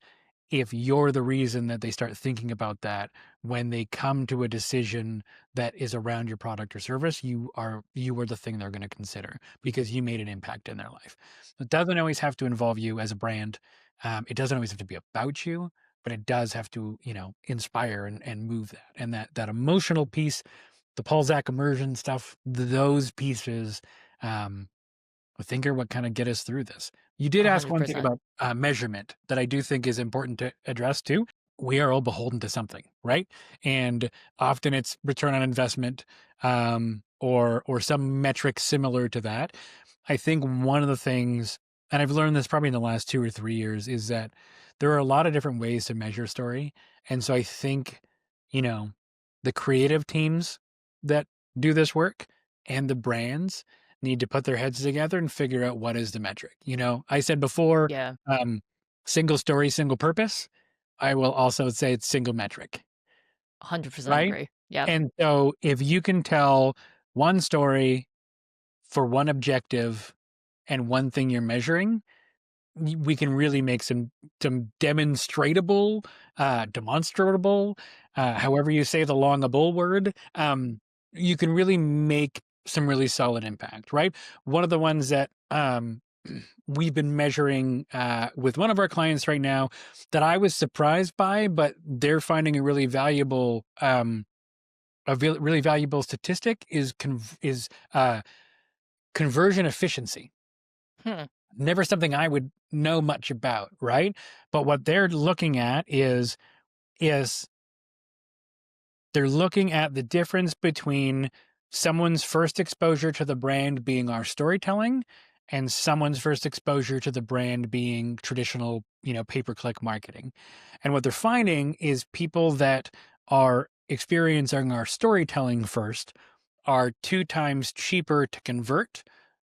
if you're the reason that they start thinking about that when they come to a decision that is around your product or service, you are the thing they're going to consider because you made an impact in their life. It doesn't always have to involve you as a brand. It doesn't always have to be about you, but it does have to, inspire and move that. And that emotional piece, the Paul Zach immersion stuff, those pieces, I think are what kind of get us through this. You did ask one thing 100%. about measurement that I do think is important to address too. We are all beholden to something, right? And often it's return on investment, or some metric similar to that. I think one of the things, and I've learned this probably in the last 2 or 3 years, is that there are a lot of different ways to measure story. And so I think, you know, the creative teams that do this work and the brands need to put their heads together and figure out what is the metric. I said before, Yeah. single story, single purpose. I will also say it's single metric, 100% right? agree. Yep. And so if you can tell one story for one objective and one thing you're measuring, we can really make some demonstrable, however you say the longable word. You can really make some really solid impact, right? One of the ones that we've been measuring with one of our clients right now that I was surprised by, but they're finding a really valuable really valuable statistic is conversion efficiency. Hmm. Never something I would know much about, right? But what they're looking at is they're looking at the difference between someone's first exposure to the brand being our storytelling and someone's first exposure to the brand being traditional, pay-per-click marketing. And what they're finding is people that are experiencing our storytelling first are 2 times cheaper to convert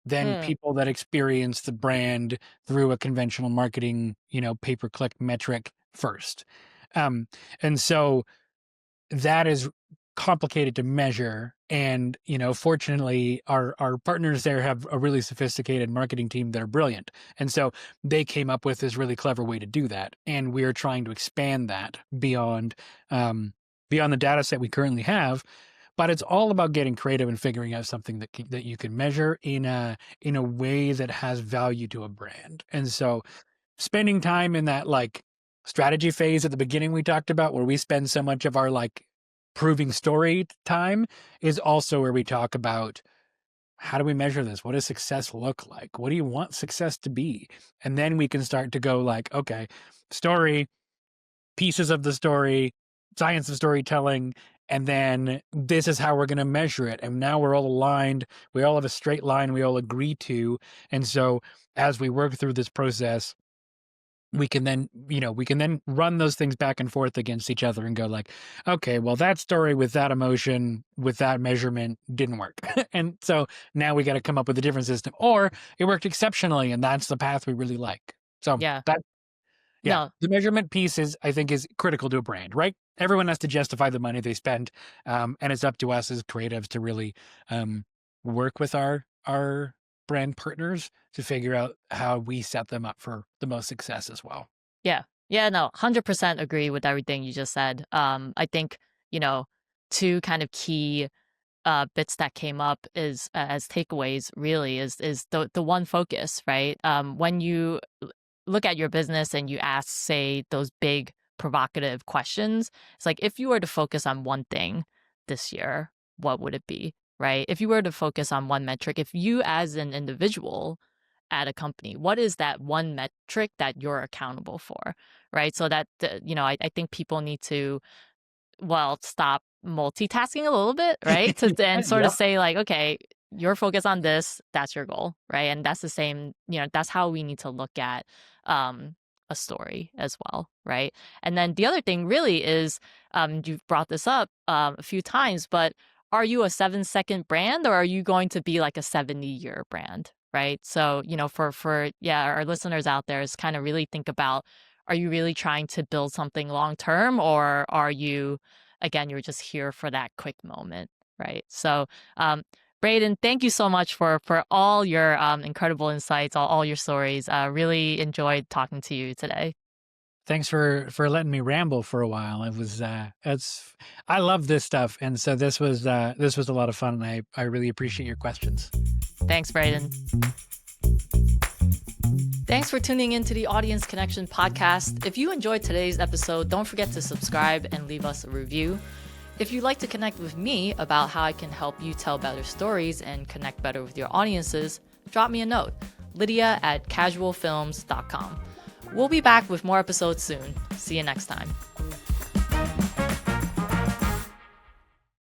than Hmm. people that experience the brand through a conventional marketing, pay-per-click metric first. Um, and so that is complicated to measure. And, fortunately, our partners there have a really sophisticated marketing team that are brilliant. And so they came up with this really clever way to do that. And we're trying to expand that beyond the data set we currently have. But it's all about getting creative and figuring out something that you can measure in a way that has value to a brand. And so spending time in that like strategy phase at the beginning we talked about, where we spend so much of our like proving story time, is also where we talk about how do we measure this? What does success look like? What do you want success to be? And then we can start to go like, okay, story, pieces of the story, science of storytelling, and then this is how we're going to measure it. And now we're all aligned. We all have a straight line we all agree to. And so as we work through this process, we can then run those things back and forth against each other and go like, okay, well, that story with that emotion, with that measurement didn't work. And so now we got to come up with a different system, or it worked exceptionally. And that's the path we really like. So Yeah. yeah, No. the measurement piece is, I think, is critical to a brand, right? Everyone has to justify the money they spend, and it's up to us as creatives to really work with our brand partners to figure out how we set them up for the most success as well. Yeah. Yeah, no, 100% agree with everything you just said. I think, two kind of key bits that came up is as takeaways really is the one focus, right? When you look at your business and you ask, say, those big provocative questions, it's like, if you were to focus on one thing this year, what would it be, right? If you were to focus on one metric, if you as an individual at a company, what is that one metric that you're accountable for, right? So that, I think people need to, well, stop multitasking a little bit, right? And sort of Yep. say like, okay, you're focused on this, that's your goal, right? And that's the same, that's how we need to look at a story as well, right? And then the other thing really is, you've brought this up a few times, but are you a 7-second brand, or are you going to be like a 70-year brand, right? So, for our listeners out there is kind of really think about, are you really trying to build something long term, or are you, again, you're just here for that quick moment, right? So, Braden, thank you so much for all your incredible insights, all your stories. Really enjoyed talking to you today. Thanks for letting me ramble for a while. It was I love this stuff, and so this was a lot of fun, and I really appreciate your questions. Thanks, Braden. Thanks for tuning in to the Audience Connection podcast. If you enjoyed today's episode, don't forget to subscribe and leave us a review. If you'd like to connect with me about how I can help you tell better stories and connect better with your audiences, drop me a note, lydia@casualfilms.com. We'll be back with more episodes soon. See you next time.